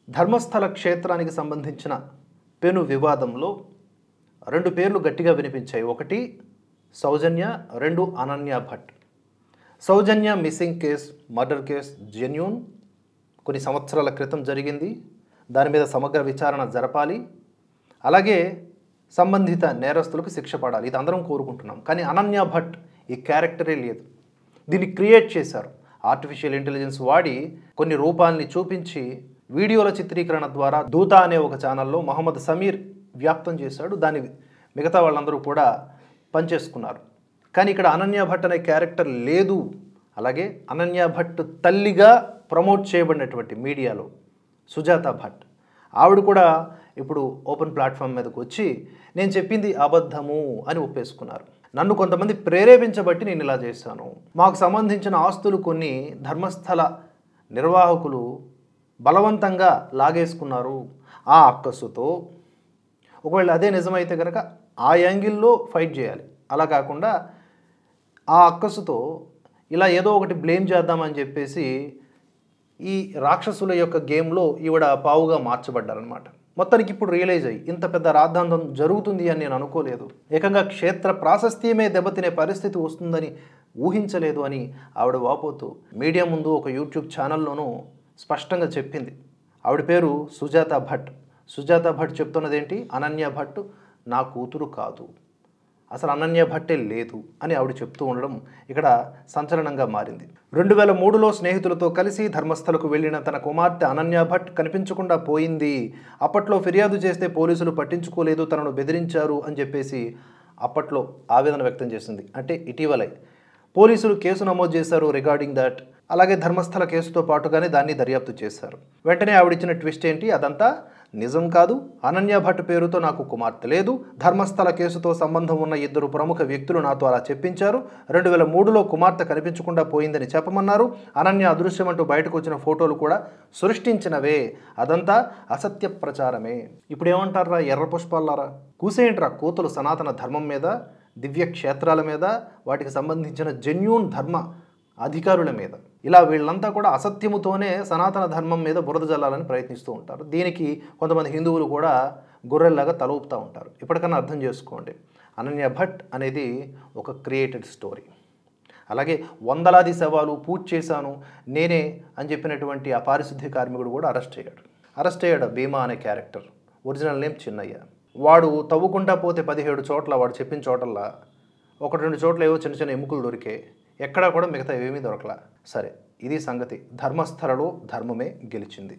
ధర్మస్థల క్షేత్రానికి సంబంధించిన పెను వివాదంలో రెండు పేర్లు గట్టిగా వినిపించాయి. ఒకటి సౌజన్య, రెండు Ananya Bhat. Sowjanya missing case, murder case genuine, కొన్ని సంవత్సరాల క్రితం జరిగింది. దాని మీద సమగ్ర విచారణ జరపాలి, అలాగే సంబంధిత నేరస్తులకు శిక్ష పడాలి. ఇది అందరం కోరుకుంటున్నాం. కానీ అనన్య భట్ ఈ క్యారెక్టరే లేదు. దీన్ని క్రియేట్ చేశారు. ఆర్టిఫిషియల్ ఇంటెలిజెన్స్ వాడి కొన్ని రూపాల్ని చూపించి వీడియోల చిత్రీకరణ ద్వారా దూత అనే ఒక ఛానల్లో మహమ్మద్ సమీర్ వ్యాప్తం చేశాడు. దాన్ని మిగతా వాళ్ళందరూ కూడా పనిచేసుకున్నారు. కానీ ఇక్కడ అనన్య భట్ అనే క్యారెక్టర్ లేదు. అలాగే అనన్య భట్ తల్లిగా ప్రమోట్ చేయబడినటువంటి మీడియాలో సుజాత భట్, ఆవిడ కూడా ఇప్పుడు ఓపెన్ ప్లాట్ఫామ్ మీదకి వచ్చి నేను చెప్పింది అబద్ధము అని ఒప్పేసుకున్నారు. నన్ను కొంతమంది ప్రేరేపించబట్టి నేను ఇలా చేశాను, మాకు సంబంధించిన ఆస్తులు కొన్ని ధర్మస్థల నిర్వాహకులు బలవంతంగా లాగేసుకున్నారు, ఆ అక్కసుతో ఒకవేళ అదే నిజమైతే కనుక ఆ యాంగిల్లో ఫైట్ చేయాలి. అలా కాకుండా ఆ అక్కసుతో ఇలా ఏదో ఒకటి బ్లేమ్ చేద్దామని చెప్పేసి ఈ రాక్షసుల యొక్క గేమ్లో ఈవిడ పావుగా మార్చబడ్డారనమాట. మొత్తానికి ఇప్పుడు రియలైజ్ అయ్యి ఇంత పెద్ద రాద్ధాంతం జరుగుతుంది అని నేను అనుకోలేదు, ఏకంగా క్షేత్ర ప్రాశస్త్యమే దెబ్బతినే పరిస్థితి వస్తుందని ఊహించలేదు అని ఆవిడ వాపోతూ మీడియా ముందు ఒక యూట్యూబ్ ఛానల్లోనూ స్పష్టంగా చెప్పింది. ఆవిడ పేరు సుజాత భట్. సుజాత భట్ చెప్తున్నదేంటి, అనన్య భట్ నా కూతురు కాదు, అసలు అనన్య భట్టే లేదు అని ఆవిడ చెప్తూ ఉండడం ఇక్కడ సంచలనంగా మారింది. 2003లో స్నేహితులతో కలిసి ధర్మస్థలకు వెళ్ళిన తన కుమార్తె అనన్య భట్ కనిపించకుండా పోయింది. అప్పట్లో ఫిర్యాదు చేస్తే పోలీసులు పట్టించుకోలేదు, తనను బెదిరించారు అని చెప్పేసి అప్పట్లో ఆవేదన వ్యక్తం చేసింది. అంటే ఇటీవలే పోలీసులు కేసు నమోదు చేశారు రిగార్డింగ్ దట్. అలాగే ధర్మస్థల కేసుతో పాటుగానే దాన్ని దర్యాప్తు చేశారు. వెంటనే ఆవిడిచ్చిన ట్విస్ట్ ఏంటి, అదంతా నిజం కాదు, అనన్య భట్ పేరుతో నాకు కుమార్తె లేదు, ధర్మస్థల కేసుతో సంబంధం ఉన్న ఇద్దరు ప్రముఖ వ్యక్తులు నాతో అలా చెప్పించారు, 2003లో కుమార్తె కనిపించకుండా పోయిందని చెప్పమన్నారు, అనన్య అదృశ్యమంటూ బయటకు వచ్చిన ఫోటోలు కూడా సృష్టించినవే, అదంతా అసత్య ప్రచారమే. ఇప్పుడు ఏమంటారా ఎర్ర పుష్పాలారా, కూసేంట్రా కోతులు సనాతన ధర్మం మీద, దివ్య క్షేత్రాల మీద, వాటికి సంబంధించిన జెన్యూన్ ధర్మ అధికారుల మీద. ఇలా వీళ్ళంతా కూడా అసత్యముతోనే సనాతన ధర్మం మీద బురద జల్లాలని ప్రయత్నిస్తూ ఉంటారు. దీనికి కొంతమంది హిందువులు కూడా గొర్రెల్లాగా తల ఊపుతూ ఉంటారు. ఇప్పటికన్నా అర్థం చేసుకోండి, అనన్య భట్ అనేది ఒక క్రియేటెడ్ స్టోరీ. అలాగే వందలాది శవాలు పూజ చేశాను నేనే అని చెప్పినటువంటి ఆ పారిశుద్ధ్య కార్మికుడు కూడా అరెస్ట్ అయ్యాడు భీమా అనే క్యారెక్టర్. Original name Chinnaiah. వాడు తవ్వుకుంటా పోతే 17 చోట్ల వాడు చెప్పిన చోటల్లా 1-2 చోట్ల ఏవో చిన్న చిన్న ఎముకలు దొరికే, ఎక్కడా కూడా మిగతా ఏమీ దొరకలా. సరే, ఇది సంగతి. ధర్మస్థలలో ధర్మమే గెలిచింది.